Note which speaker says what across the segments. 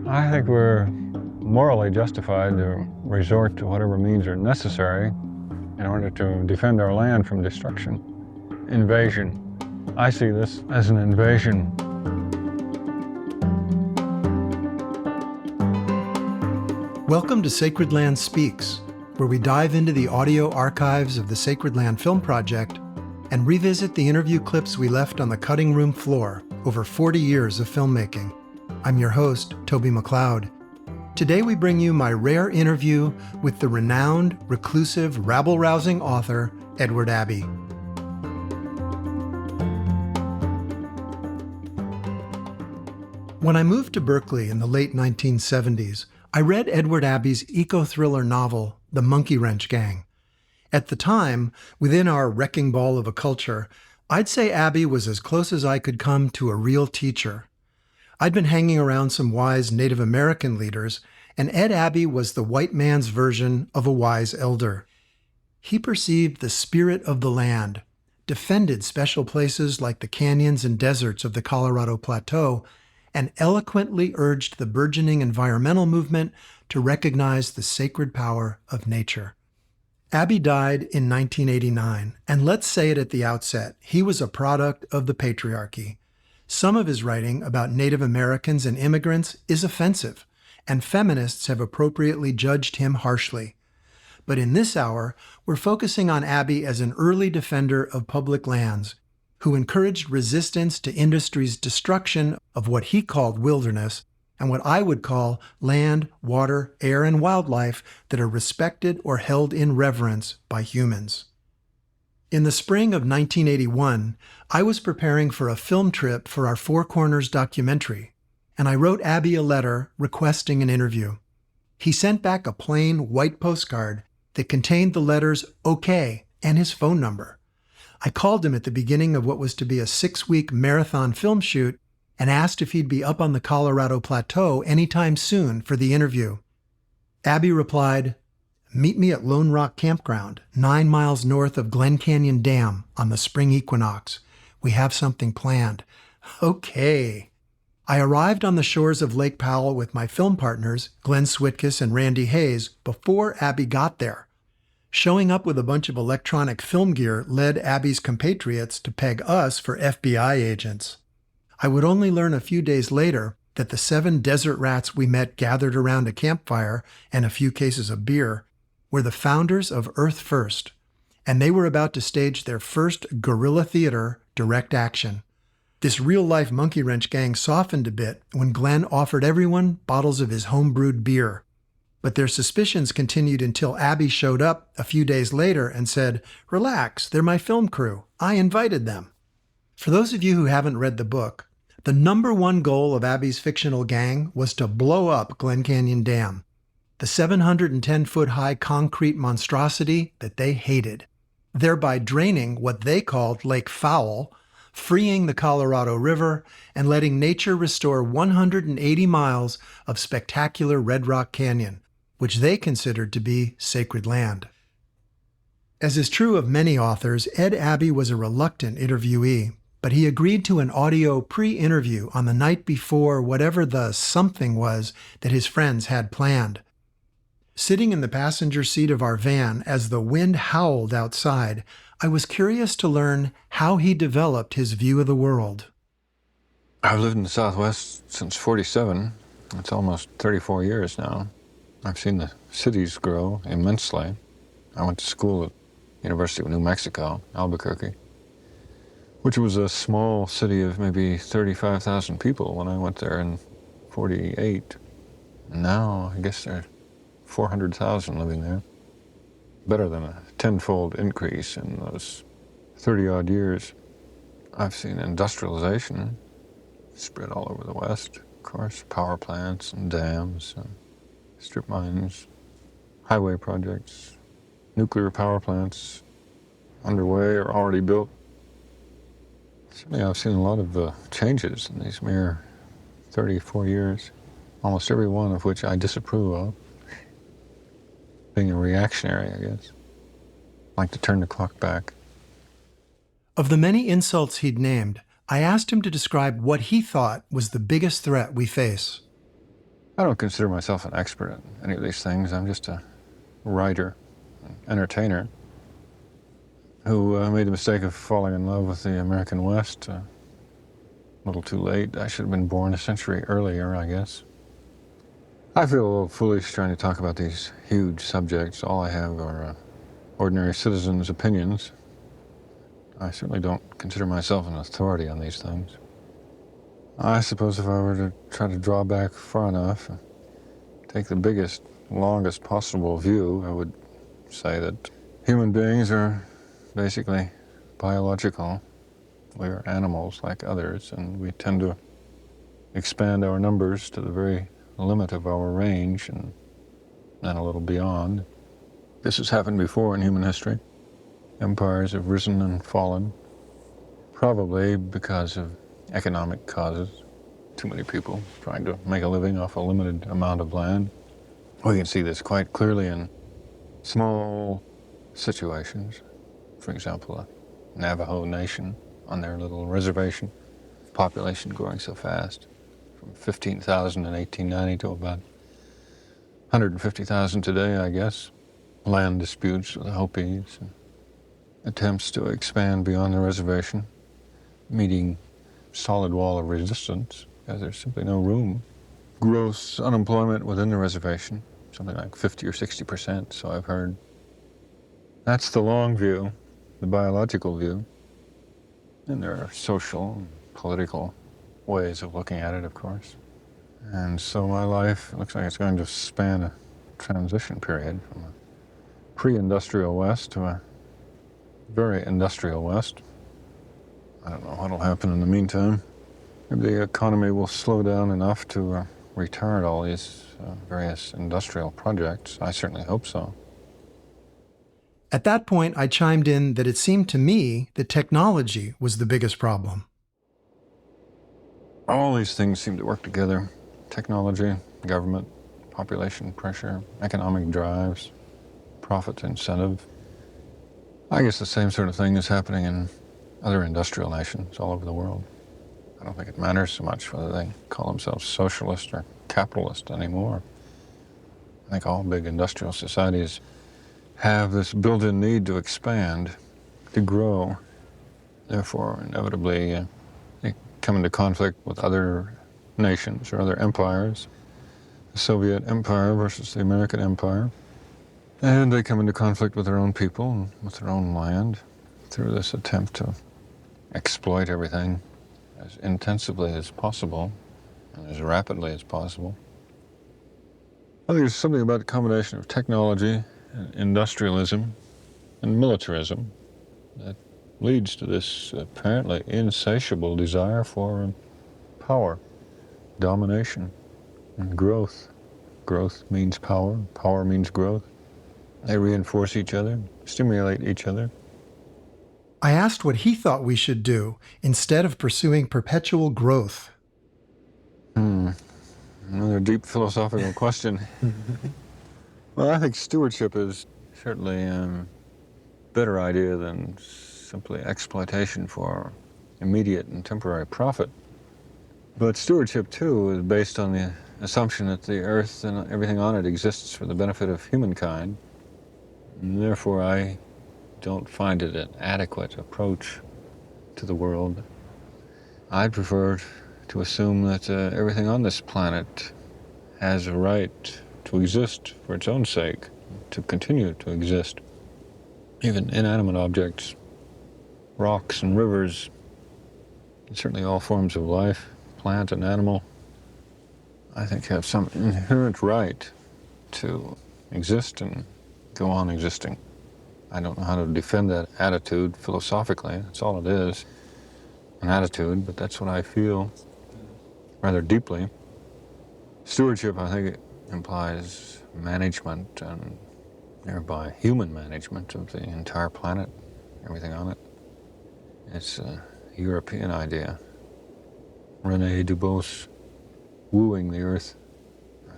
Speaker 1: I think we're morally justified to resort to whatever means are necessary in order to defend our land from destruction. Invasion. I see this as an invasion.
Speaker 2: Welcome to Sacred Land Speaks, where we dive into the audio archives of the Sacred Land Film Project and revisit the interview clips we left on the cutting room floor over 40 years of filmmaking. I'm your host, Toby Mcleod. Today we bring you my rare interview with the renowned, reclusive, rabble-rousing author, Edward Abbey. When I moved to Berkeley in the late 1970s, I read Edward Abbey's eco-thriller novel, The Monkey Wrench Gang. At the time, within our wrecking ball of a culture, I'd say Abbey was as close as I could come to a real teacher. I'd been hanging around some wise Native American leaders, and Ed Abbey was the white man's version of a wise elder. He perceived the spirit of the land, defended special places like the canyons and deserts of the Colorado Plateau, and eloquently urged the burgeoning environmental movement to recognize the sacred power of nature. Abbey died in 1989, and let's say it at the outset, he was a product of the patriarchy. Some of his writing about Native Americans and immigrants is offensive, and feminists have appropriately judged him harshly. But in this hour, we're focusing on Abbey as an early defender of public lands, who encouraged resistance to industry's destruction of what he called wilderness, and what I would call land, water, air, and wildlife that are respected or held in reverence by humans. In the spring of 1981, I was preparing for a film trip for our Four Corners documentary, and I wrote Abbey a letter requesting an interview. He sent back a plain white postcard that contained the letters OK and his phone number. I called him at the beginning of what was to be a 6-week marathon film shoot and asked if he'd be up on the Colorado Plateau anytime soon for the interview. Abbey replied, "Meet me at Lone Rock Campground, 9 miles north of Glen Canyon Dam on the spring equinox. We have something planned." Okay. I arrived on the shores of Lake Powell with my film partners, Glenn Switkes and Randy Hayes, before Abbey got there. Showing up with a bunch of electronic film gear led Abbey's compatriots to peg us for FBI agents. I would only learn a few days later that the 7 desert rats we met gathered around a campfire and a few cases of beer were the founders of Earth First, and they were about to stage their first guerrilla theater, Direct Action. This real-life monkey wrench gang softened a bit when Glenn offered everyone bottles of his home-brewed beer. But their suspicions continued until Abbey showed up a few days later and said, "Relax, they're my film crew. I invited them." For those of you who haven't read the book, the number one goal of Abbey's fictional gang was to blow up Glen Canyon Dam, the 710-foot-high concrete monstrosity that they hated, thereby draining what they called Lake Fowl, freeing the Colorado River, and letting nature restore 180 miles of spectacular Red Rock Canyon, which they considered to be sacred land. As is true of many authors, Ed Abbey was a reluctant interviewee, but he agreed to an audio pre-interview on the night before whatever the something was that his friends had planned. Sitting in the passenger seat of our van as the wind howled outside, I was curious to learn how he developed his view of the world.
Speaker 1: I've lived in the Southwest since '47. It's almost 34 years now. I've seen the cities grow immensely. I went to school at University of New Mexico, Albuquerque, which was a small city of maybe 35,000 people when I went there in '48. And now I guess there are 400,000 living there. Better than a tenfold increase in those 30-odd years. I've seen industrialization spread all over the West, of course, power plants and dams and strip mines, highway projects, nuclear power plants underway or already built. Certainly I've seen a lot of changes in these mere 34 years, almost every one of which I disapprove of. Being a reactionary, I guess. Like to turn the clock back.
Speaker 2: Of the many insults he'd named, I asked him to describe what he thought was the biggest threat we face.
Speaker 1: I don't consider myself an expert in any of these things. I'm just a writer, an entertainer, who made the mistake of falling in love with the American West a little too late. I should have been born a century earlier, I guess. I feel a little foolish trying to talk about these huge subjects. All I have are ordinary citizens' opinions. I certainly don't consider myself an authority on these things. I suppose if I were to try to draw back far enough, take the biggest, longest possible view, I would say that human beings are basically biological. We are animals like others, and we tend to expand our numbers to the very limit of our range and then a little beyond. This has happened before in human history. Empires have risen and fallen, probably because of economic causes. Too many people trying to make a living off a limited amount of land. We can see this quite clearly in small situations. For example, a Navajo Nation on their little reservation, population growing so fast, from 15,000 in 1890 to about 150,000 today, I guess. Land disputes with the Hopis, and attempts to expand beyond the reservation, meeting solid wall of resistance, because there's simply no room. Gross unemployment within the reservation, something like 50 or 60%, so I've heard. That's the long view, the biological view. And there are social and political ways of looking at it, of course. And so my life looks like it's going to span a transition period from a pre-industrial West to a very industrial West. I don't know what'll happen in the meantime. Maybe the economy will slow down enough to retard all these various industrial projects. I certainly hope so.
Speaker 2: At that point, I chimed in that it seemed to me that technology was the biggest problem.
Speaker 1: All these things seem to work together. Technology, government, population pressure, economic drives, profit incentive. I guess the same sort of thing is happening in other industrial nations all over the world. I don't think it matters so much whether they call themselves socialist or capitalist anymore. I think all big industrial societies have this built-in need to expand, to grow. Therefore, inevitably, they come into conflict with other nations or other empires. The Soviet Empire versus the American Empire. And they come into conflict with their own people and with their own land through this attempt to exploit everything as intensively as possible and as rapidly as possible. I think there's something about the combination of technology and industrialism and militarism that leads to this apparently insatiable desire for power, domination, and growth. Growth means power, power means growth. They reinforce each other, stimulate each other.
Speaker 2: I asked what he thought we should do instead of pursuing perpetual growth.
Speaker 1: Another deep philosophical question. Well, I think stewardship is certainly a better idea than simply exploitation for immediate and temporary profit. But stewardship, too, is based on the assumption that the earth and everything on it exists for the benefit of humankind. And therefore, I don't find it an adequate approach to the world. I'd prefer to assume that everything on this planet has a right to exist for its own sake, to continue to exist. Even inanimate objects, rocks and rivers, and certainly all forms of life, plant and animal, I think have some inherent right to exist and go on existing. I don't know how to defend that attitude philosophically. That's all it is, an attitude, but that's what I feel rather deeply. Stewardship, I think, implies management and thereby human management of the entire planet, everything on it. It's a European idea. René Dubos wooing the earth,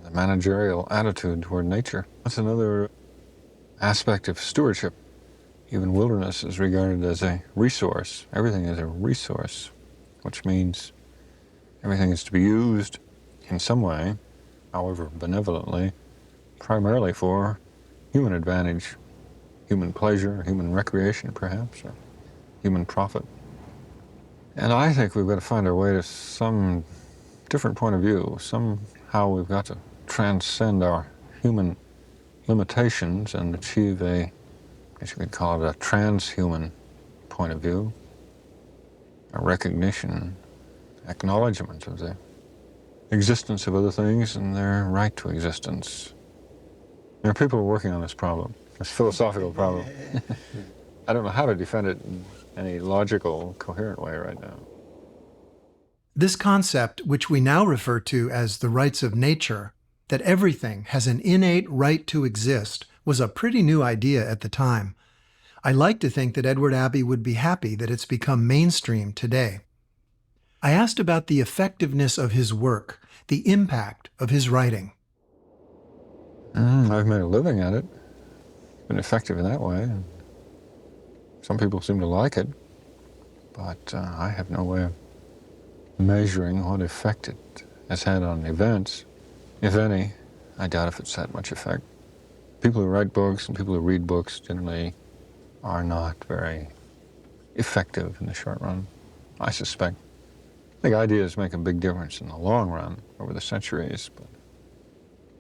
Speaker 1: the managerial attitude toward nature. That's another aspect of stewardship. Even wilderness is regarded as a resource. Everything is a resource, which means everything is to be used in some way however benevolently, primarily for human advantage, human pleasure, human recreation perhaps, or human profit. And I think we've got to find our way to some different point of view. Somehow we've got to transcend our human limitations and achieve I guess you could call it a transhuman point of view, a recognition, acknowledgement of the existence of other things and their right to existence. There are people working on this problem, this philosophical problem. I don't know how to defend it in any logical, coherent way right now.
Speaker 2: This concept, which we now refer to as the rights of nature, that everything has an innate right to exist, was a pretty new idea at the time. I like to think that Edward Abbey would be happy that it's become mainstream today. I asked about the effectiveness of his work, the impact of his writing.
Speaker 1: I've made a living at it, been effective in that way. Some people seem to like it, but I have no way of measuring what effect it has had on events. If any, I doubt if it's had much effect. People who write books and people who read books generally are not very effective in the short run, I suspect. I think ideas make a big difference in the long run over the centuries, but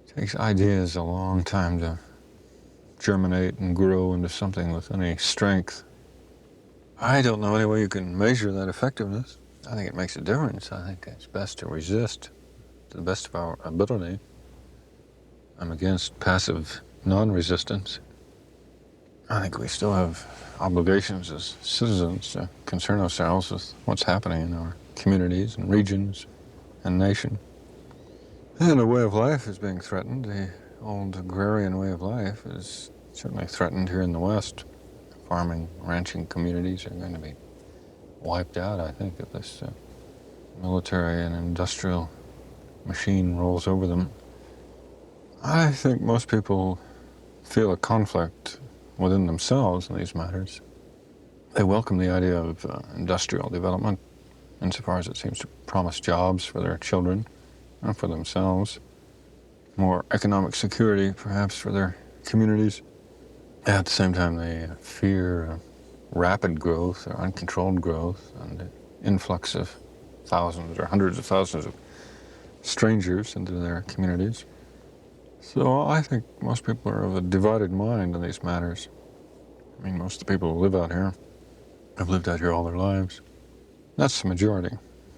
Speaker 1: it takes ideas a long time to germinate and grow into something with any strength. I don't know any way you can measure that effectiveness. I think it makes a difference. I think it's best to resist to the best of our ability. I'm against passive non-resistance. I think we still have obligations as citizens to concern ourselves with what's happening in our communities and regions and nation. And the way of life is being threatened. The old agrarian way of life is certainly threatened here in the West. Farming, ranching communities are going to be wiped out, I think, if this military and industrial machine rolls over them. I think most people feel a conflict within themselves in these matters. They welcome the idea of industrial development insofar as it seems to promise jobs for their children and for themselves, more economic security perhaps for their communities. At the same time, they fear rapid growth or uncontrolled growth and the influx of thousands or hundreds of thousands of strangers into their communities. So I think most people are of a divided mind on these matters. I mean, most of the people who live out here have lived out here all their lives. That's the majority.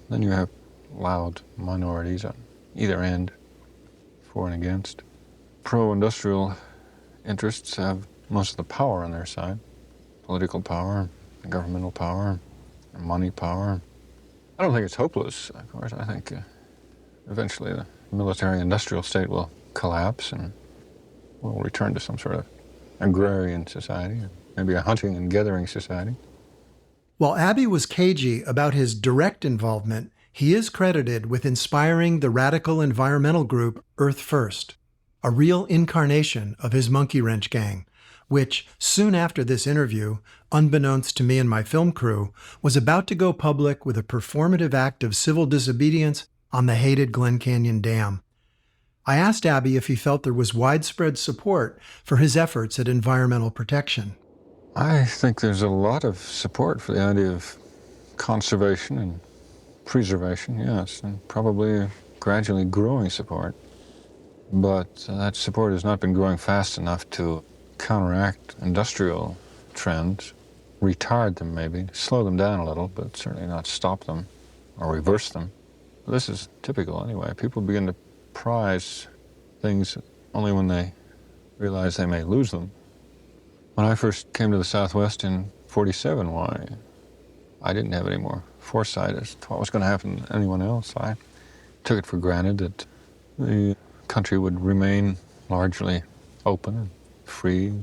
Speaker 1: Then you have loud minorities on either end, for and against. Pro-industrial interests have most of the power on their side. Political power, governmental power, money power. I don't think it's hopeless, of course. I think eventually the military-industrial state will collapse and we'll return to some sort of agrarian society, or maybe a hunting and gathering society.
Speaker 2: While Abbey was cagey about his direct involvement, he is credited with inspiring the radical environmental group Earth First, a real incarnation of his monkey wrench gang, which, soon after this interview, unbeknownst to me and my film crew, was about to go public with a performative act of civil disobedience on the hated Glen Canyon Dam. I asked Abbey if he felt there was widespread support for his efforts at environmental protection.
Speaker 1: I think there's a lot of support for the idea of conservation and preservation, yes, and probably a gradually growing support. But that support has not been growing fast enough to counteract industrial trends, retard them maybe, slow them down a little, but certainly not stop them or reverse them. This is typical anyway. People begin to prize things only when they realize they may lose them. When I first came to the Southwest in '47, why, I didn't have any more foresight as to what was going to happen to anyone else. I took it for granted that the country would remain largely open and free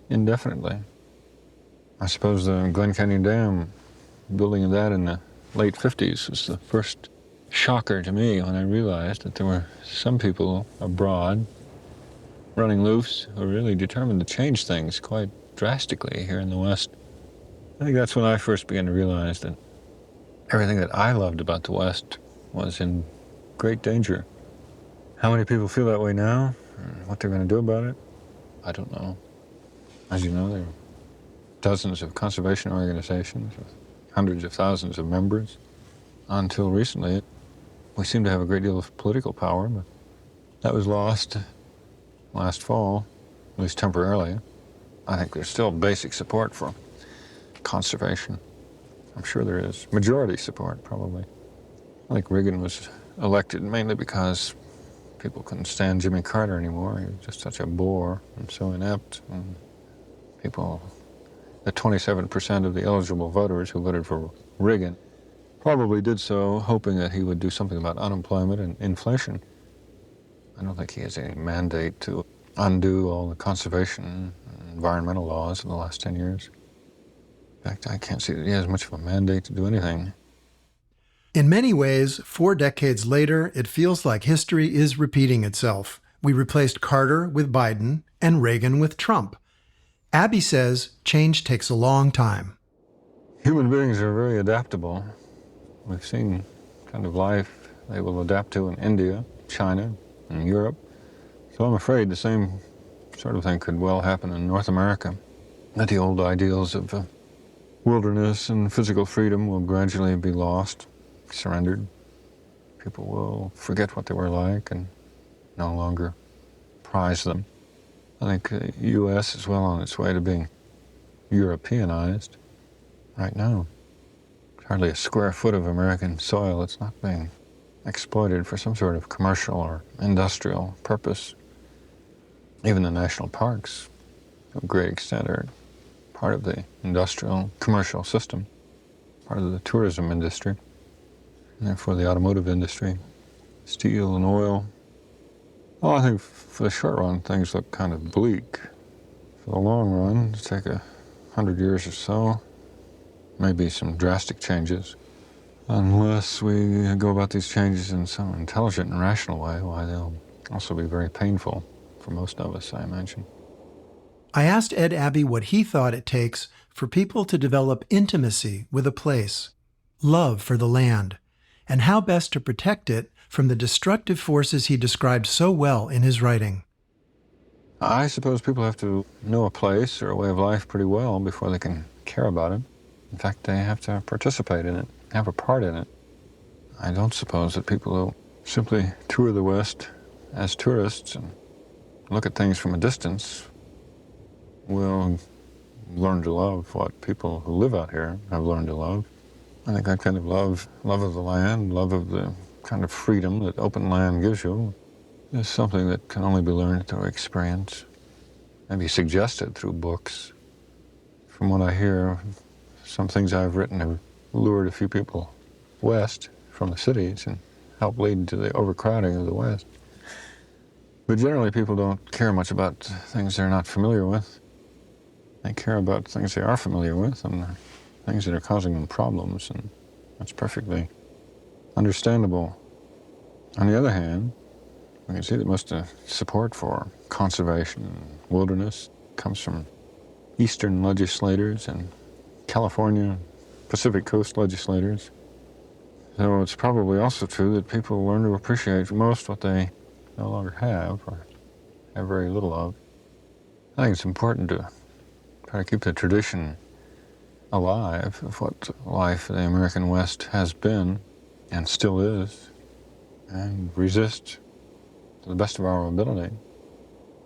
Speaker 1: indefinitely. I suppose the Glen Canyon Dam, building of that in the late 50s was the first shocker to me when I realized that there were some people abroad running loose who were really determined to change things quite drastically here in the West. I think that's when I first began to realize that everything that I loved about the West was in great danger. How many people feel that way now? And what they're going to do about it? I don't know. As you know, there are dozens of conservation organizations with hundreds of thousands of members. Until recently, we seem to have a great deal of political power, but that was lost last fall, at least temporarily. I think there's still basic support for conservation. I'm sure there is. Majority support, probably. I think Reagan was elected mainly because people couldn't stand Jimmy Carter anymore. He was just such a bore and so inept. And people, the 27% of the eligible voters who voted for Reagan probably did so hoping that he would do something about unemployment and inflation. I don't think he has any mandate to undo all the conservation and environmental laws of the last 10 years. In fact, I can't see that he has much of a mandate to do anything.
Speaker 2: In many ways, 4 decades later, it feels like history is repeating itself. We replaced Carter with Biden and Reagan with Trump. Abbe says change takes a long time.
Speaker 1: Human beings are very adaptable. We've seen kind of life they will adapt to in India, China, and Europe. So I'm afraid the same sort of thing could well happen in North America, that the old ideals of wilderness and physical freedom will gradually be lost, surrendered. People will forget what they were like and no longer prize them. I think the U.S. is well on its way to being Europeanized right now. Hardly a square foot of American soil that's not being exploited for some sort of commercial or industrial purpose. Even the national parks, to a great extent, are part of the industrial commercial system, part of the tourism industry, and therefore the automotive industry, steel and oil. Well, I think for the short run, things look kind of bleak. For the long run, to take 100 years or so, maybe some drastic changes. Unless we go about these changes in some intelligent and rational way, why they'll also be very painful for most of us, I imagine.
Speaker 2: I asked Ed Abbey what he thought it takes for people to develop intimacy with a place, love for the land, and how best to protect it from the destructive forces he described so well in his writing.
Speaker 1: I suppose people have to know a place or a way of life pretty well before they can care about it. In fact, they have to participate in it, have a part in it. I don't suppose that people who simply tour the West as tourists and look at things from a distance will learn to love what people who live out here have learned to love. I think that kind of love of the land, love of the kind of freedom that open land gives you, is something that can only be learned through experience, maybe suggested through books. From what I hear, some things I've written have lured a few people west from the cities and helped lead to the overcrowding of the West. But generally, people don't care much about things they're not familiar with. They care about things they are familiar with and things that are causing them problems, and that's perfectly understandable. On the other hand, we can see that most support for conservation and wilderness comes from Eastern legislators and California, Pacific Coast legislators. So it's probably also true that people learn to appreciate most what they no longer have or have very little of. I think it's important to try to keep the tradition alive of what life in the American West has been and still is, and resist to the best of our ability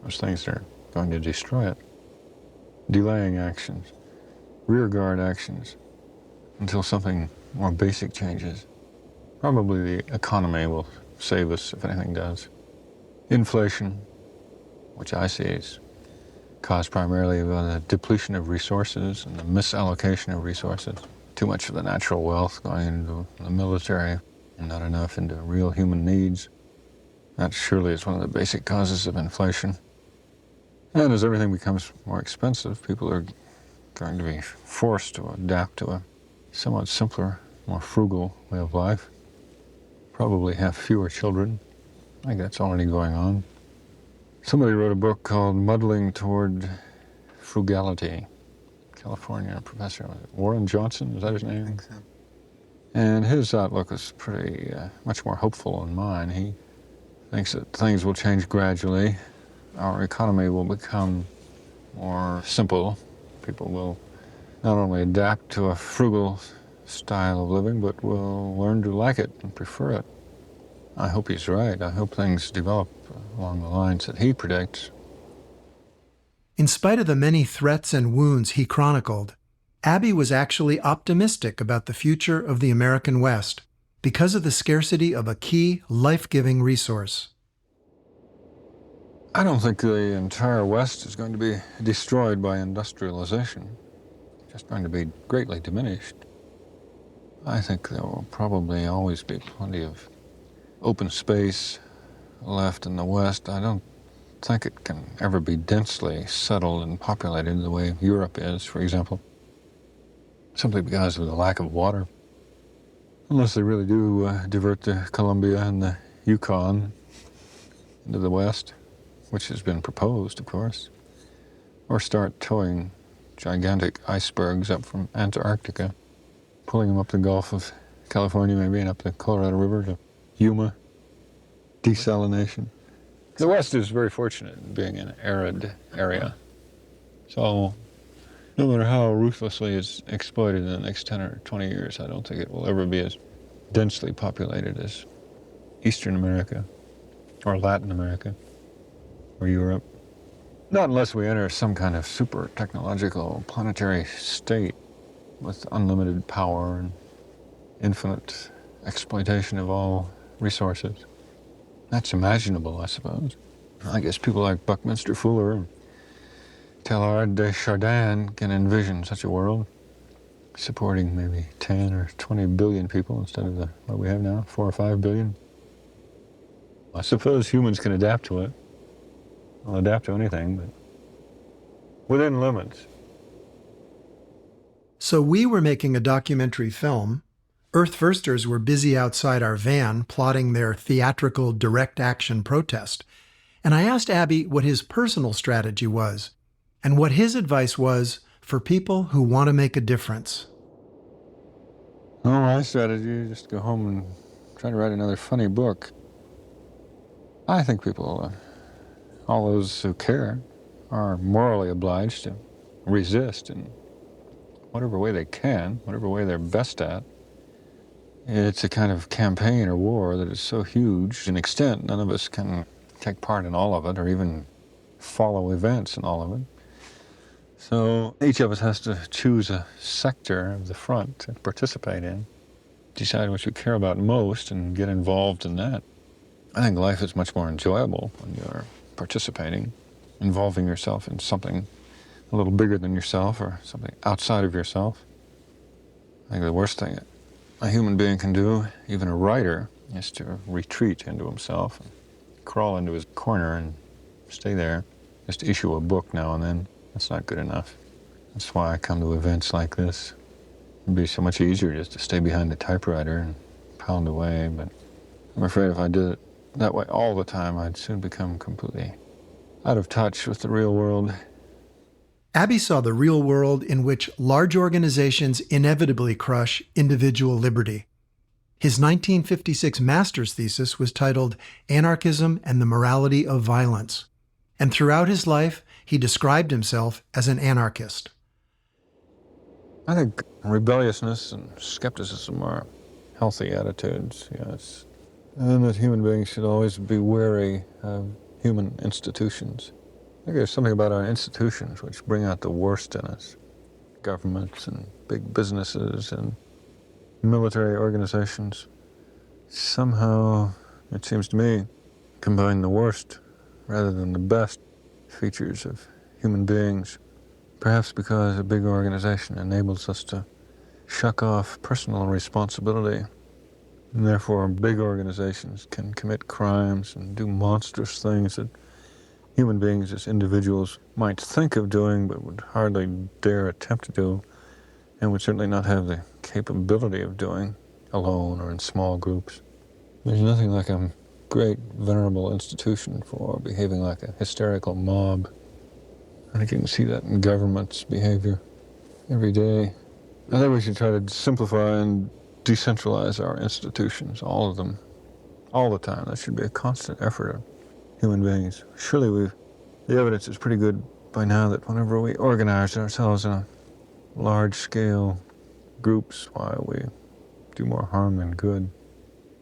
Speaker 1: those things that are going to destroy it. Delaying actions, rearguard actions, until something more basic changes. Probably the economy will save us if anything does. Inflation, which I see is caused primarily by the depletion of resources and the misallocation of resources. Too much of the natural wealth going into the military and not enough into real human needs. That surely is one of the basic causes of inflation. And as everything becomes more expensive, people are going to be forced to adapt to a somewhat simpler, more frugal way of life. Probably have fewer children. I think that's already going on. Somebody wrote a book called Muddling Toward Frugality. California professor, Warren Johnson, is that his name?
Speaker 3: I think so.
Speaker 1: And his outlook was pretty much more hopeful than mine. He thinks that things will change gradually. Our economy will become more simple. People will not only adapt to a frugal style of living, but will learn to like it and prefer it. I hope he's right. I hope things develop along the lines that he predicts.
Speaker 2: In spite of the many threats and wounds he chronicled, Abbey was actually optimistic about the future of the American West because of the scarcity of a key, life-giving resource.
Speaker 1: I don't think the entire West is going to be destroyed by industrialization. It's just going to be greatly diminished. I think there will probably always be plenty of open space left in the West. I don't think it can ever be densely settled and populated the way Europe is, for example, simply because of the lack of water. Unless they really do divert the Columbia and the Yukon into the West, which has been proposed, of course, or start towing gigantic icebergs up from Antarctica, pulling them up the Gulf of California maybe and up the Colorado River to Yuma, desalination. The West is very fortunate in being an arid area. So no matter how ruthlessly it's exploited in the next 10 or 20 years, I don't think it will ever be as densely populated as Eastern America or Latin America or Europe. Not unless we enter some kind of super technological planetary state with unlimited power and infinite exploitation of all resources. That's imaginable, I suppose. I guess people like Buckminster Fuller and Teilhard de Chardin can envision such a world, supporting maybe 10 or 20 billion people instead of what we have now, 4 or 5 billion. I suppose humans can adapt to it. Well, adapt to anything, but within limits.
Speaker 2: So we were making a documentary film. Earth Firsters were busy outside our van plotting their theatrical direct action protest. And I asked Abbey what his personal strategy was and what his advice was for people who want to make a difference.
Speaker 1: Well, my strategy is just to go home and try to write another funny book. I think people, all those who care, are morally obliged to resist in whatever way they can, whatever way they're best at. It's a kind of campaign or war that is so huge in extent, none of us can take part in all of it or even follow events in all of it. So each of us has to choose a sector of the front to participate in, decide what you care about most and get involved in that. I think life is much more enjoyable when you're participating, involving yourself in something a little bigger than yourself or something outside of yourself. I think the worst thing a human being can do, even a writer, is to retreat into himself, and crawl into his corner and stay there, just issue a book now and then. That's not good enough. That's why I come to events like this. It'd be so much easier just to stay behind the typewriter and pound away, but I'm afraid if I did it that way all the time, I'd soon become completely out of touch with the real world.
Speaker 2: Abbey saw the real world in which large organizations inevitably crush individual liberty. His 1956 master's thesis was titled Anarchism and the Morality of Violence, and throughout his life, he described himself as an anarchist.
Speaker 1: I think rebelliousness and skepticism are healthy attitudes, yes, and that human beings should always be wary of human institutions. I think there's something about our institutions which bring out the worst in us. Governments and big businesses and military organizations somehow, it seems to me, combine the worst rather than the best features of human beings. Perhaps because a big organization enables us to shuck off personal responsibility, and therefore big organizations can commit crimes and do monstrous things that human beings as individuals might think of doing but would hardly dare attempt to do, and would certainly not have the capability of doing alone or in small groups. There's nothing like a great venerable institution for behaving like a hysterical mob. I think you can see that in government's behavior every day. I think we should try to simplify and decentralize our institutions, all of them. all the time. That should be a constant effort of human beings. Surely the evidence is pretty good by now that whenever we organize ourselves in large-scale groups, why we do more harm than good.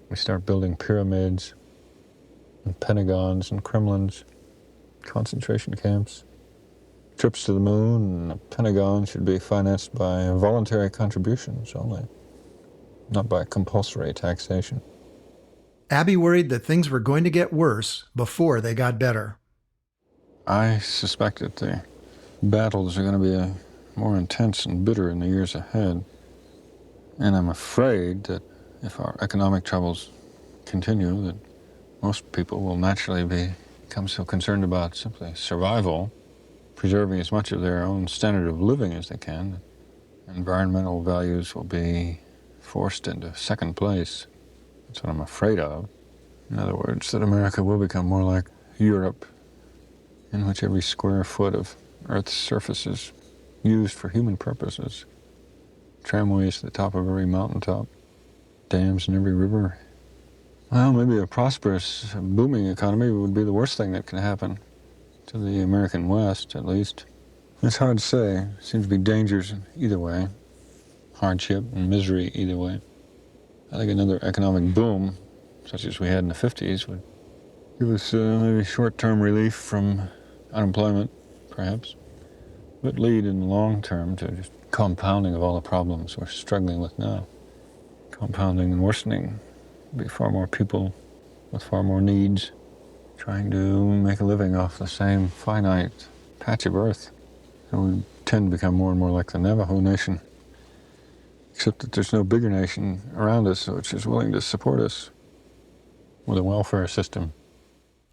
Speaker 1: We start building pyramids and pentagons and Kremlins, concentration camps. Trips to the moon and the Pentagon should be financed by voluntary contributions only, not by compulsory taxation.
Speaker 2: Abbe worried that things were going to get worse before they got better.
Speaker 1: I suspect that the battles are going to be more intense and bitter in the years ahead. And I'm afraid that if our economic troubles continue, that most people will naturally become so concerned about simply survival, preserving as much of their own standard of living as they can. Environmental values will be forced into second place. That's what I'm afraid of. In other words, that America will become more like Europe, in which every square foot of Earth's surface is used for human purposes. Tramways to the top of every mountaintop, dams in every river. Well, maybe a prosperous, booming economy would be the worst thing that can happen to the American West, at least. It's hard to say. Seems to be dangers either way, hardship and misery either way. I think another economic boom, such as we had in the 50s, would give us maybe short-term relief from unemployment, perhaps, but lead in the long term to just compounding of all the problems we're struggling with now. Compounding and worsening. Be far more people with far more needs trying to make a living off the same finite patch of earth. And we tend to become more and more like the Navajo Nation, except that there's no bigger nation around us which is willing to support us with a welfare system.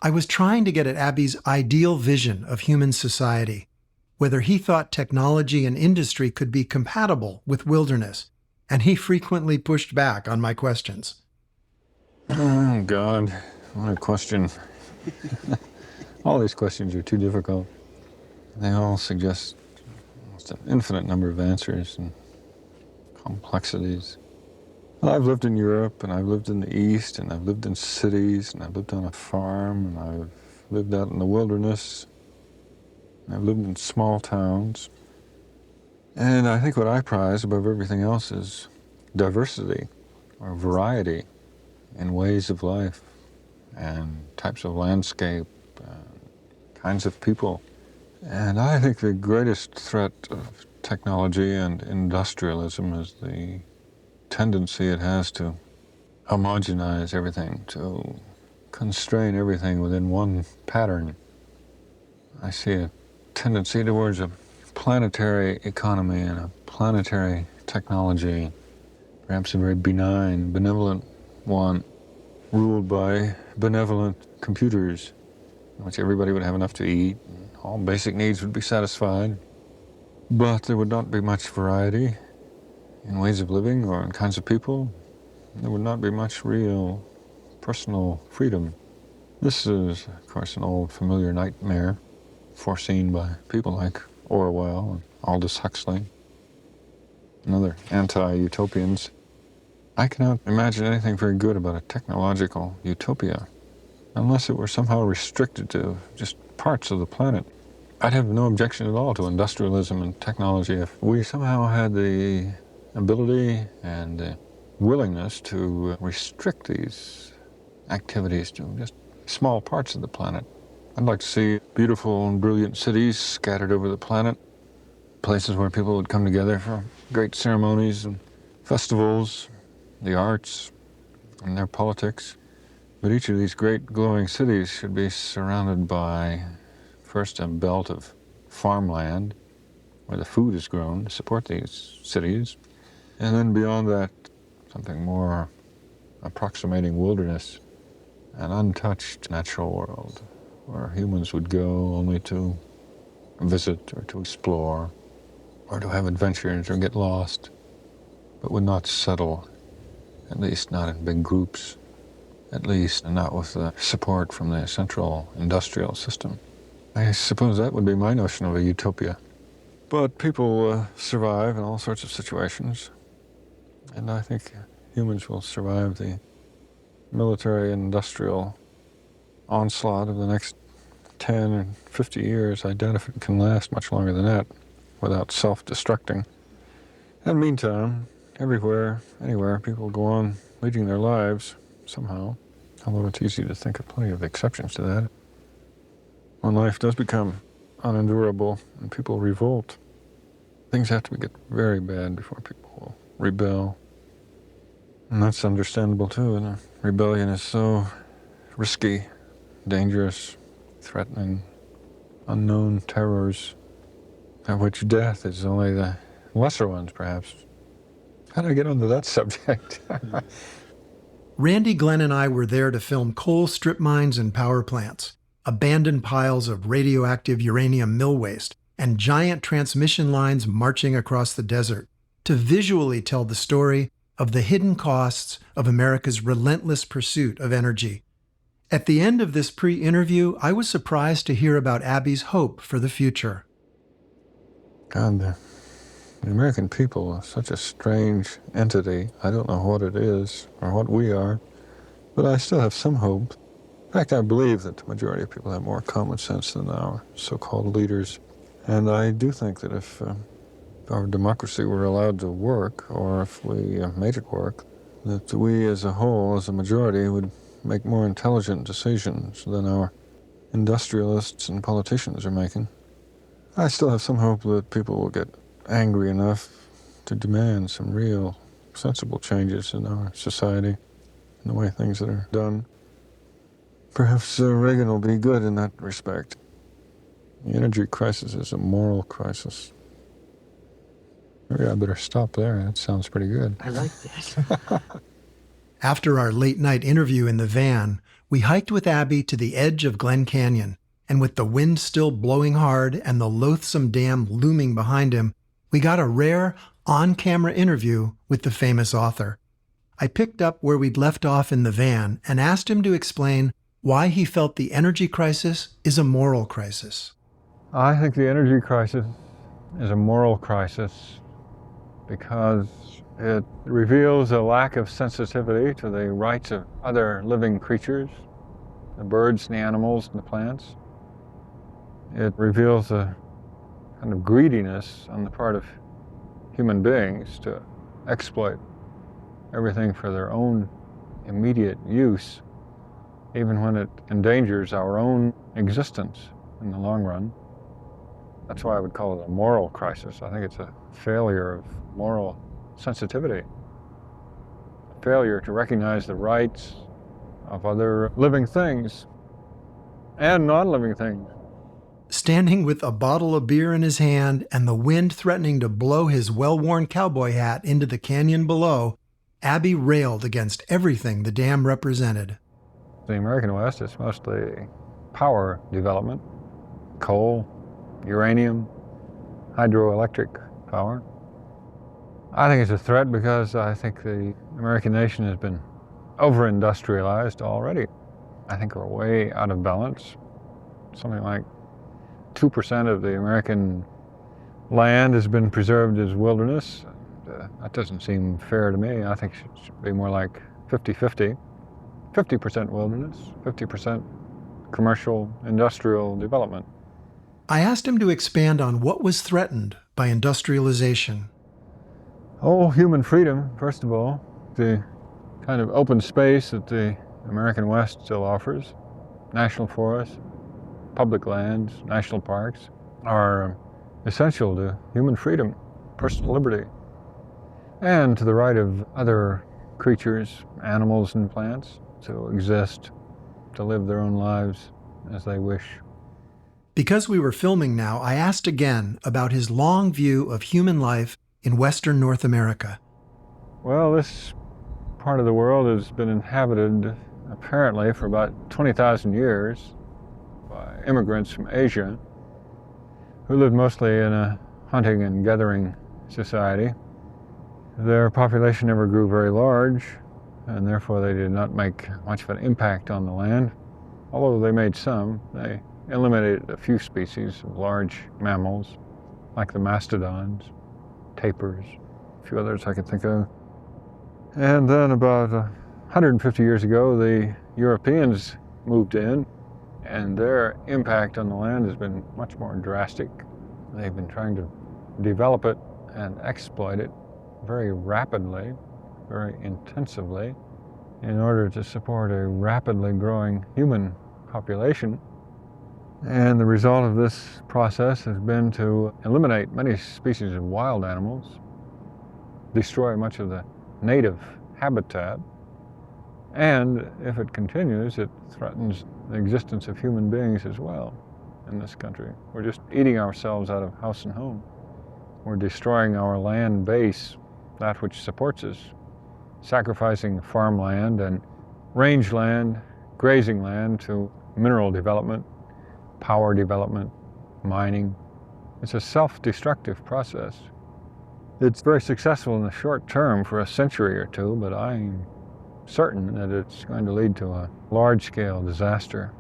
Speaker 2: I was trying to get at Abbe's ideal vision of human society, whether he thought technology and industry could be compatible with wilderness, and he frequently pushed back on my questions.
Speaker 1: Oh, God, what a question. All these questions are too difficult. They all suggest almost an infinite number of answers and complexities. Well, I've lived in Europe, and I've lived in the East, and I've lived in cities, and I've lived on a farm, and I've lived out in the wilderness, and I've lived in small towns. And I think what I prize above everything else is diversity or variety in ways of life and types of landscape, kinds of people. And I think the greatest threat of technology and industrialism is the tendency it has to homogenize everything, to constrain everything within one pattern. I see a tendency towards a planetary economy and a planetary technology, perhaps a very benign, benevolent one, ruled by benevolent computers, in which everybody would have enough to eat, and all basic needs would be satisfied, but there would not be much variety in ways of living or in kinds of people. There would not be much real personal freedom. This is, of course, an old familiar nightmare foreseen by people like Orwell and Aldous Huxley and other anti-utopians. I cannot imagine anything very good about a technological utopia unless it were somehow restricted to just parts of the planet. I'd have no objection at all to industrialism and technology if we somehow had the ability and the willingness to restrict these activities to just small parts of the planet. I'd like to see beautiful and brilliant cities scattered over the planet, places where people would come together for great ceremonies and festivals, the arts, and their politics. But each of these great glowing cities should be surrounded by, first, a belt of farmland where the food is grown to support these cities, and then beyond that, something more approximating wilderness, an untouched natural world where humans would go only to visit or to explore or to have adventures or get lost, but would not settle, at least not in big groups, at least not with the support from the central industrial system. I suppose that would be my notion of a utopia. But people survive in all sorts of situations, and I think humans will survive the military-industrial onslaught of the next 10 and 50 years, I doubt if it can last much longer than that without self-destructing. And meantime, everywhere, anywhere, people go on leading their lives somehow, although it's easy to think of plenty of exceptions to that. When life does become unendurable and people revolt, things have to get very bad before people will rebel. And that's understandable too. And a rebellion is so risky, dangerous, threatening, unknown terrors, of which death is only the lesser ones, perhaps. How did I get onto that subject?
Speaker 2: Randy, Glenn, and I were there to film coal strip mines and power plants, abandoned piles of radioactive uranium mill waste, and giant transmission lines marching across the desert, to visually tell the story of the hidden costs of America's relentless pursuit of energy. At the end of this pre-interview, I was surprised to hear about Abby's hope for the future.
Speaker 1: God, the American people are such a strange entity. I don't know what it is or what we are, but I still have some hope. In fact, I believe that the majority of people have more common sense than our so-called leaders. And I do think that if our democracy were allowed to work, or if we made it work, that we as a whole, as a majority, would make more intelligent decisions than our industrialists and politicians are making. I still have some hope that people will get angry enough to demand some real, sensible changes in our society, in the way things are done. Perhaps Reagan will be good in that respect. The energy crisis is a moral crisis. Maybe I better stop there. That sounds pretty good.
Speaker 3: I like that.
Speaker 2: After our late-night interview in the van, we hiked with Abby to the edge of Glen Canyon, and with the wind still blowing hard and the loathsome dam looming behind him, we got a rare, on-camera interview with the famous author. I picked up where we'd left off in the van and asked him to explain why he felt the energy crisis is a moral crisis.
Speaker 1: I think the energy crisis is a moral crisis because it reveals a lack of sensitivity to the rights of other living creatures, the birds and the animals and the plants. It reveals a kind of greediness on the part of human beings to exploit everything for their own immediate use, even when it endangers our own existence in the long run. That's why I would call it a moral crisis. I think it's a failure of moral sensitivity, a failure to recognize the rights of other living things and non-living things.
Speaker 2: Standing with a bottle of beer in his hand and the wind threatening to blow his well-worn cowboy hat into the canyon below, Abbe railed against everything the dam represented.
Speaker 1: The American West is mostly power development, coal, uranium, hydroelectric power. I think it's a threat because I think the American nation has been over-industrialized already. I think we're way out of balance. Something like 2% of the American land has been preserved as wilderness. That doesn't seem fair to me. I think it should be more like 50-50. 50% wilderness, 50% commercial, industrial development.
Speaker 2: I asked him to expand on what was threatened by industrialization.
Speaker 1: Oh, human freedom, first of all. The kind of open space that the American West still offers, national forests, public lands, national parks, are essential to human freedom, personal liberty, and to the right of other creatures, animals and plants, to exist, to live their own lives as they wish.
Speaker 2: Because we were filming now, I asked again about his long view of human life in Western North America.
Speaker 1: Well, this part of the world has been inhabited, apparently, for about 20,000 years by immigrants from Asia who lived mostly in a hunting and gathering society. Their population never grew very large, and therefore they did not make much of an impact on the land. Although they made some, they eliminated a few species of large mammals, like the mastodons, tapirs, a few others I could think of. And then about 150 years ago, the Europeans moved in, and their impact on the land has been much more drastic. They've been trying to develop it and exploit it very rapidly, very intensively, in order to support a rapidly growing human population. And the result of this process has been to eliminate many species of wild animals, destroy much of the native habitat, and if it continues, it threatens the existence of human beings as well in this country. We're just eating ourselves out of house and home. We're destroying our land base, that which supports us, sacrificing farmland and rangeland, grazing land to mineral development, power development, mining. It's a self-destructive process. It's very successful in the short term for a century or two, but I'm certain that it's going to lead to a large-scale disaster,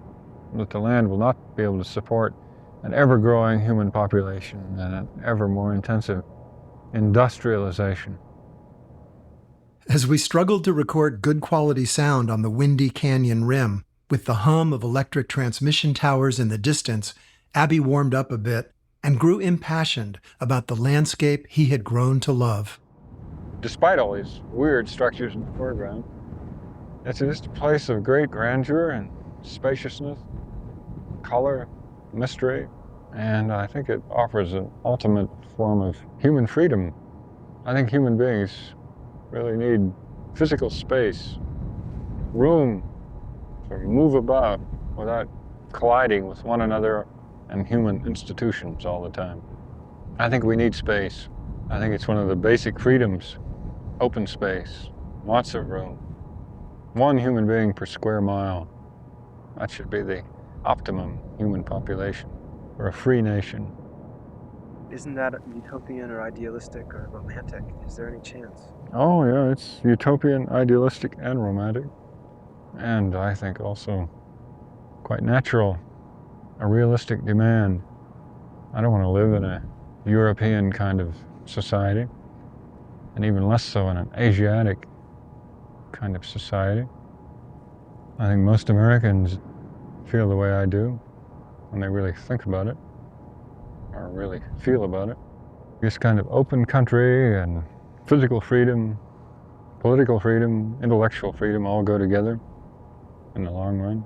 Speaker 1: that the land will not be able to support an ever-growing human population and an ever more intensive industrialization.
Speaker 2: As we struggled to record good quality sound on the windy canyon rim, with the hum of electric transmission towers in the distance, Abbey warmed up a bit and grew impassioned about the landscape he had grown to love.
Speaker 1: Despite all these weird structures in the foreground, it's just a place of great grandeur and spaciousness, color, mystery, and I think it offers an ultimate form of human freedom. I think human beings really need physical space, room to move about without colliding with one another and human institutions all the time. I think we need space. I think it's one of the basic freedoms. Open space, lots of room. One human being per square mile. That should be the optimum human population for a free nation.
Speaker 3: Isn't that utopian or idealistic or romantic? Is there any chance?
Speaker 1: Oh yeah, it's utopian, idealistic, and romantic. And I think also quite natural, a realistic demand. I don't want to live in a European kind of society, and even less so in an Asiatic kind of society. I think most Americans feel the way I do when they really think about it, or really feel about it. This kind of open country and physical freedom, political freedom, intellectual freedom all go together in the long run.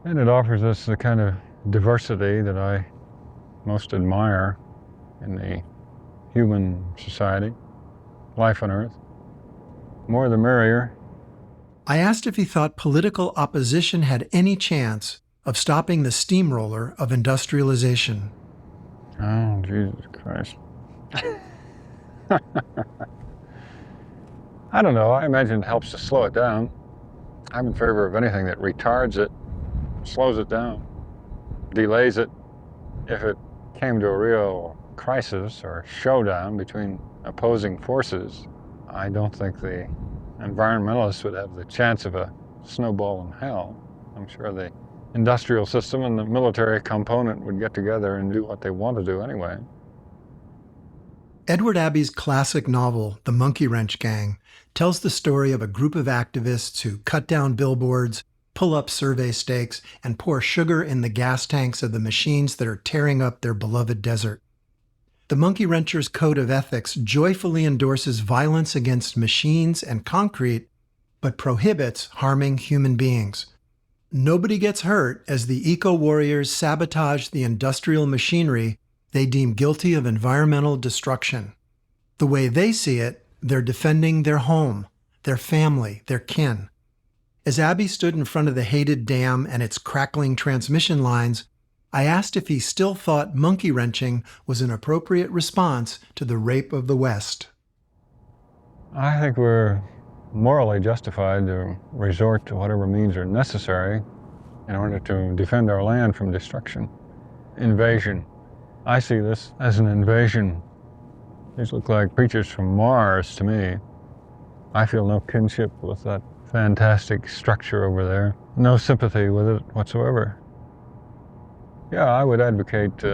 Speaker 1: And it offers us the kind of diversity that I most admire in the human society, life on Earth. More the merrier.
Speaker 2: I asked if he thought political opposition had any chance of stopping the steamroller of industrialization.
Speaker 1: Oh, Jesus Christ. I don't know. I imagine it helps to slow it down. I'm in favor of anything that retards it, slows it down, delays it. If it came to a real crisis or showdown between opposing forces, I don't think the environmentalists would have the chance of a snowball in hell. I'm sure the industrial system and the military component would get together and do what they want to do anyway.
Speaker 2: Edward Abbey's classic novel, The Monkey Wrench Gang, tells the story of a group of activists who cut down billboards, pull up survey stakes, and pour sugar in the gas tanks of the machines that are tearing up their beloved desert. The Monkey Wrenchers' code of ethics joyfully endorses violence against machines and concrete, but prohibits harming human beings. Nobody gets hurt as the eco-warriors sabotage the industrial machinery they deem guilty of environmental destruction. The way they see it, they're defending their home, their family, their kin. As Abbey stood in front of the hated dam and its crackling transmission lines, I asked if he still thought monkey wrenching was an appropriate response to the rape of the West.
Speaker 1: I think we're morally justified to resort to whatever means are necessary in order to defend our land from destruction. Invasion. I see this as an invasion. These look like creatures from Mars to me. I feel no kinship with that fantastic structure over there. No sympathy with it whatsoever. Yeah, I would advocate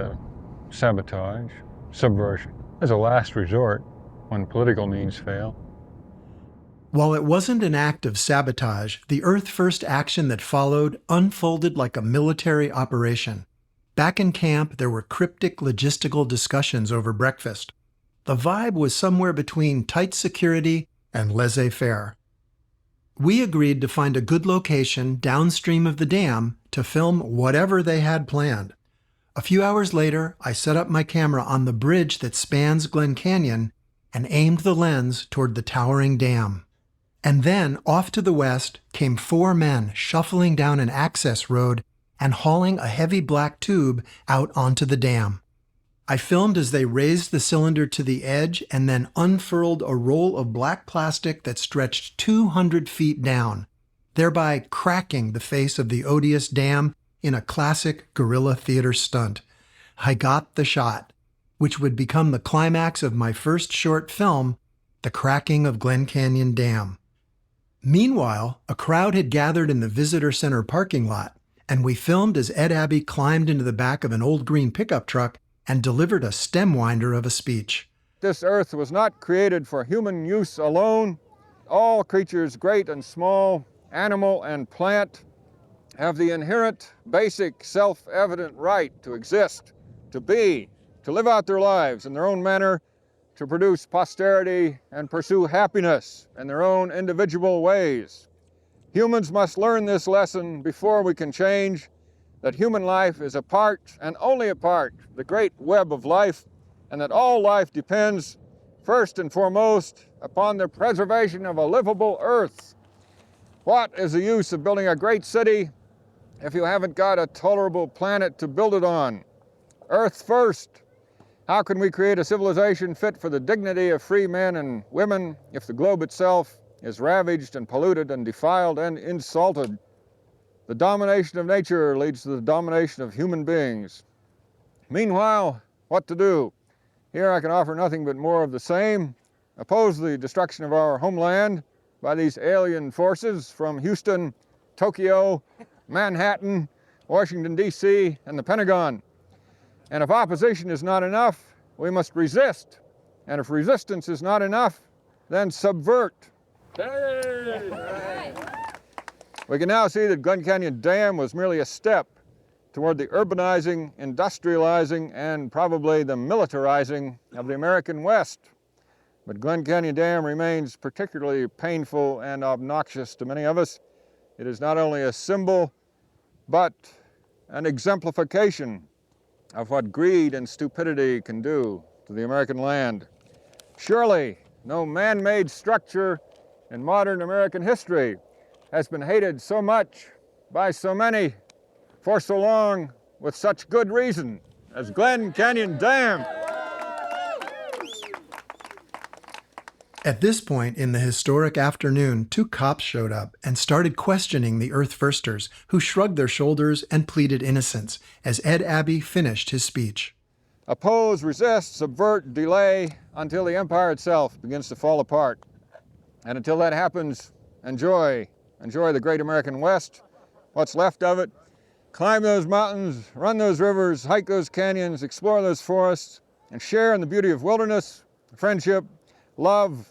Speaker 1: sabotage, subversion, as a last resort when political means fail.
Speaker 2: While it wasn't an act of sabotage, the Earth First action that followed unfolded like a military operation. Back in camp, there were cryptic logistical discussions over breakfast. The vibe was somewhere between tight security and laissez-faire. We agreed to find a good location downstream of the dam to film whatever they had planned. A few hours later, I set up my camera on the bridge that spans Glen Canyon and aimed the lens toward the towering dam. And then, off to the west, came 4 men shuffling down an access road and hauling a heavy black tube out onto the dam. I filmed as they raised the cylinder to the edge and then unfurled a roll of black plastic that stretched 200 feet down, thereby cracking the face of the odious dam in a classic guerrilla theater stunt. I got the shot, which would become the climax of my first short film, The Cracking of Glen Canyon Dam. Meanwhile, a crowd had gathered in the visitor center parking lot, and we filmed as Ed Abbey climbed into the back of an old green pickup truck and delivered a stem winder of a speech.
Speaker 1: This earth was not created for human use alone. All creatures, great and small, animal and plant, have the inherent, basic, self-evident right to exist, to be, to live out their lives in their own manner, to produce posterity and pursue happiness in their own individual ways. Humans must learn this lesson before we can change, that human life is a part, and only a part, of the great web of life, and that all life depends, first and foremost, upon the preservation of a livable earth. What is the use of building a great city if you haven't got a tolerable planet to build it on? Earth first. How can we create a civilization fit for the dignity of free men and women if the globe itself is ravaged and polluted and defiled and insulted? The domination of nature leads to the domination of human beings. Meanwhile, what to do? Here I can offer nothing but more of the same. Oppose the destruction of our homeland by these alien forces from Houston, Tokyo, Manhattan, Washington, D.C., and the Pentagon. And if opposition is not enough, we must resist. And if resistance is not enough, then subvert. Hey! We can now see that Glen Canyon Dam was merely a step toward the urbanizing, industrializing, and probably the militarizing of the American West. But Glen Canyon Dam remains particularly painful and obnoxious to many of us. It is not only a symbol, but an exemplification of what greed and stupidity can do to the American land. Surely, no man-made structure in modern American history has been hated so much by so many for so long with such good reason as Glen Canyon Dam.
Speaker 2: At this point in the historic afternoon, 2 cops showed up and started questioning the Earth Firsters, who shrugged their shoulders and pleaded innocence as Ed Abbey finished his speech.
Speaker 1: Oppose, resist, subvert, delay until the empire itself begins to fall apart. And until that happens, enjoy the great American West, what's left of it. Climb those mountains, run those rivers, hike those canyons, explore those forests, and share in the beauty of wilderness, friendship, love,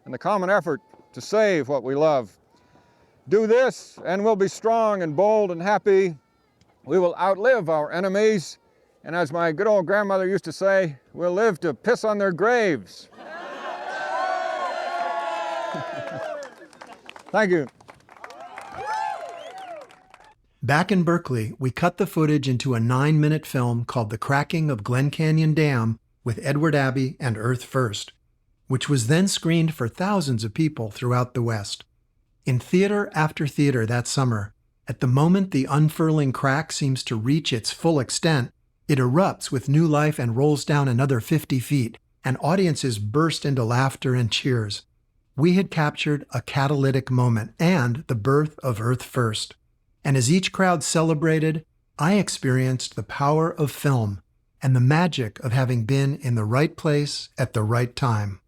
Speaker 1: and the common effort to save what we love. Do this, and we'll be strong and bold and happy. We will outlive our enemies, and as my good old grandmother used to say, we'll live to piss on their graves. Thank you.
Speaker 2: Back in Berkeley, we cut the footage into a 9-minute film called The Cracking of Glen Canyon Dam with Edward Abbey and Earth First, which was then screened for thousands of people throughout the West. In theater after theater that summer, at the moment the unfurling crack seems to reach its full extent, it erupts with new life and rolls down another 50 feet, and audiences burst into laughter and cheers. We had captured a catalytic moment and the birth of Earth First. And as each crowd celebrated, I experienced the power of film and the magic of having been in the right place at the right time.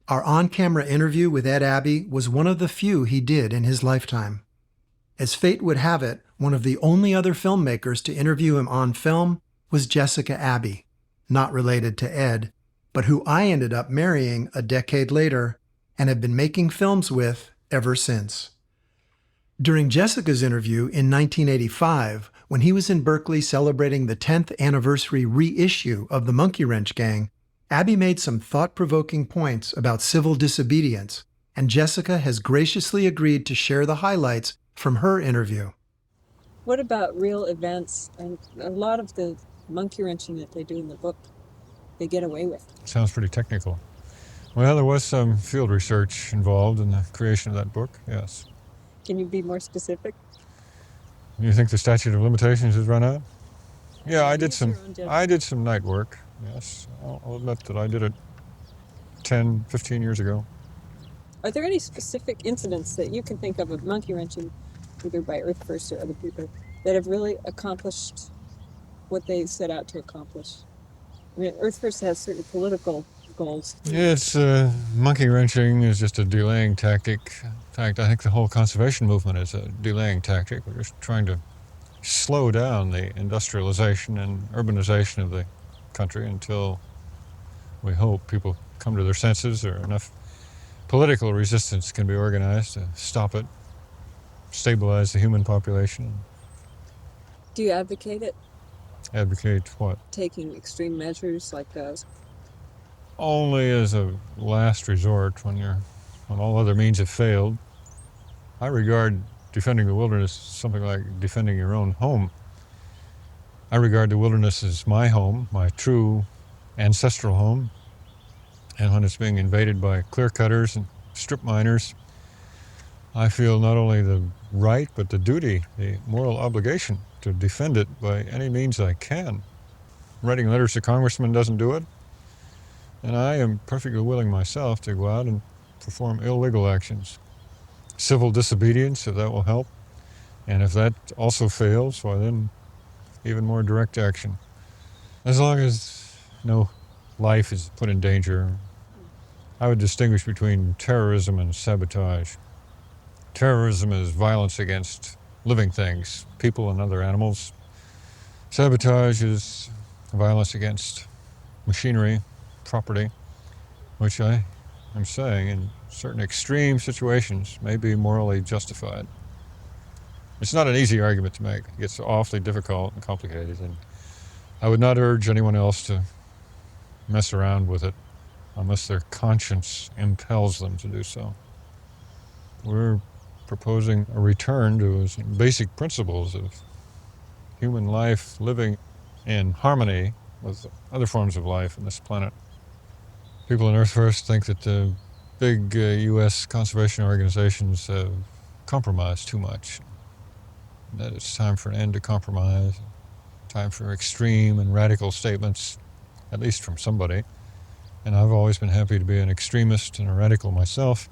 Speaker 2: Our on-camera interview with Ed Abbey was one of the few he did in his lifetime. As fate would have it, one of the only other filmmakers to interview him on film was Jessica Abbe, not related to Ed, but who I ended up marrying a decade later and have been making films with ever since. During Jessica's interview in 1985, when he was in Berkeley celebrating the 10th anniversary reissue of the Monkey Wrench Gang, Abbe made some thought-provoking points about civil disobedience, and Jessica has graciously agreed to share the highlights from her interview.
Speaker 4: What about real events? And a lot of the monkey wrenching that they do in the book, they get away with.
Speaker 1: Sounds pretty technical. Well, there was some field research involved in the creation of that book, yes.
Speaker 4: Can you be more specific?
Speaker 1: You think the statute of limitations has run out? Yeah, I did
Speaker 4: Use your own judgment.
Speaker 1: I did some night work, yes. I'll admit that I did it 10, 15 years ago.
Speaker 4: Are there any specific incidents that you can think of monkey wrenching, either by Earth First or other people, that have really accomplished what they set out to accomplish? I mean, Earth First has certain political goals.
Speaker 1: It's monkey wrenching is just a delaying tactic. In fact, I think the whole conservation movement is a delaying tactic. We're just trying to slow down the industrialization and urbanization of the country until we hope people come to their senses or enough political resistance can be organized to stop it, stabilize the human population.
Speaker 4: Do you advocate it?
Speaker 1: Advocate what?
Speaker 4: Taking extreme measures like those?
Speaker 1: Only as a last resort when all other means have failed. I regard defending the wilderness as something like defending your own home. I regard the wilderness as my home, my true ancestral home. And when it's being invaded by clear cutters and strip miners, I feel not only the right, but the duty, the moral obligation to defend it by any means I can. Writing letters to congressmen doesn't do it. And I am perfectly willing myself to go out and perform illegal actions. Civil disobedience, if that will help. And if that also fails, why then even more direct action. As long as no life is put in danger, I would distinguish between terrorism and sabotage. Terrorism is violence against living things, people and other animals. Sabotage is violence against machinery, property, which I am saying in certain extreme situations may be morally justified. It's not an easy argument to make. It gets awfully difficult and complicated, and I would not urge anyone else to mess around with it unless their conscience impels them to do so. We're proposing a return to some basic principles of human life living in harmony with other forms of life on this planet. People on Earth First think that the big U.S. conservation organizations have compromised too much. That it's time for an end to compromise, time for extreme and radical statements, at least from somebody. And I've always been happy to be an extremist and a radical myself,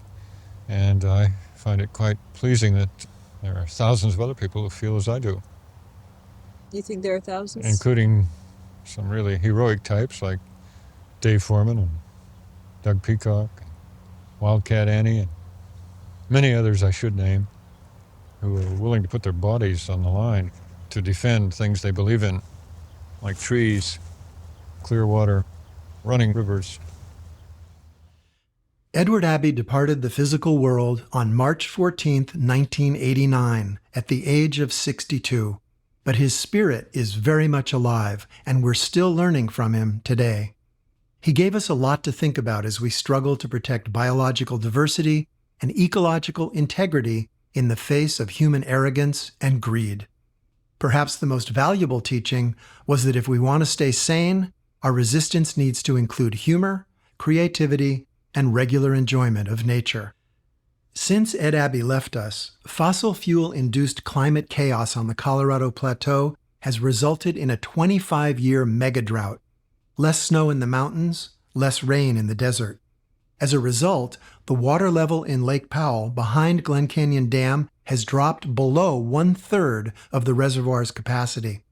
Speaker 1: and I find it quite pleasing that there are thousands of other people who feel as I do.
Speaker 4: Do you think there are thousands?
Speaker 1: Including some really heroic types like Dave Foreman and Doug Peacock, and Wildcat Annie, and many others I should name, who are willing to put their bodies on the line to defend things they believe in, like trees, clear water, running rivers.
Speaker 2: Edward Abbey departed the physical world on March 14, 1989, at the age of 62. But his spirit is very much alive, and we're still learning from him today. He gave us a lot to think about as we struggle to protect biological diversity and ecological integrity in the face of human arrogance and greed. Perhaps the most valuable teaching was that if we want to stay sane, our resistance needs to include humor, creativity, and regular enjoyment of nature. Since Ed Abbey left us, fossil fuel-induced climate chaos on the Colorado Plateau has resulted in a 25-year mega-drought. Less snow in the mountains, less rain in the desert. As a result, the water level in Lake Powell behind Glen Canyon Dam has dropped below 1/3 of the reservoir's capacity.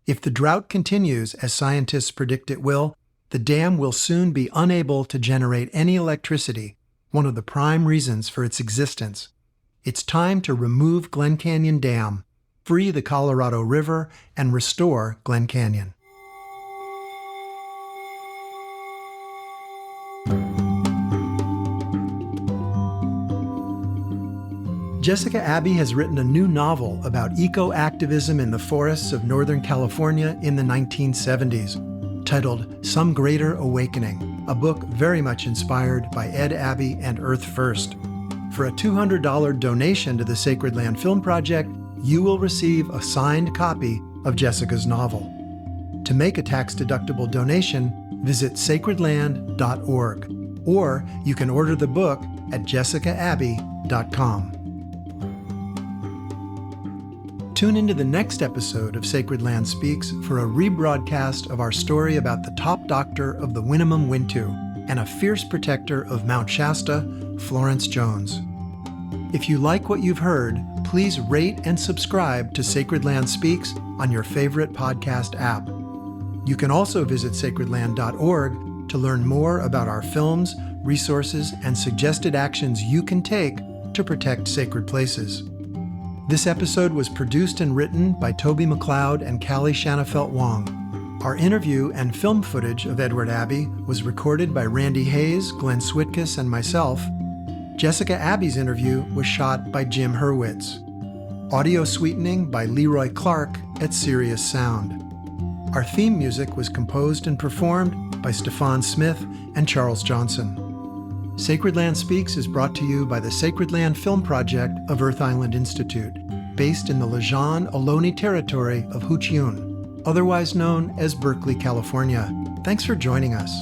Speaker 2: If the drought continues, as scientists predict it will, the dam will soon be unable to generate any electricity, one of the prime reasons for its existence. It's time to remove Glen Canyon Dam, free the Colorado River, and restore Glen Canyon. Jessica Abbe has written a new novel about eco-activism in the forests of Northern California in the 1970s, titled Some Greater Awakening, a book very much inspired by Ed Abbey and Earth First. For a $200 donation to the Sacred Land Film Project, you will receive a signed copy of Jessica's novel. To make a tax-deductible donation, visit sacredland.org, or you can order the book at jessicaabbe.com. Tune into the next episode of Sacred Land Speaks for a rebroadcast of our story about the top doctor of the Winnemem Wintu and a fierce protector of Mount Shasta, Florence Jones. If you like what you've heard, please rate and subscribe to Sacred Land Speaks on your favorite podcast app. You can also visit sacredland.org to learn more about our films, resources, and suggested actions you can take to protect sacred places. This episode was produced and written by Toby Mcleod and Callie Shanafelt Wong. Our interview and film footage of Edward Abbey was recorded by Randy Hayes, Glenn Switkes, and myself. Jessica Abbe's interview was shot by Jim Hurwitz. Audio sweetening by Leroy Clark at Sirius Sound. Our theme music was composed and performed by Stefan Smith and Charles Johnson. Sacred Land Speaks is brought to you by the Sacred Land Film Project of Earth Island Institute, based in the Lejeune Ohlone territory of Huichin, otherwise known as Berkeley, California. Thanks for joining us.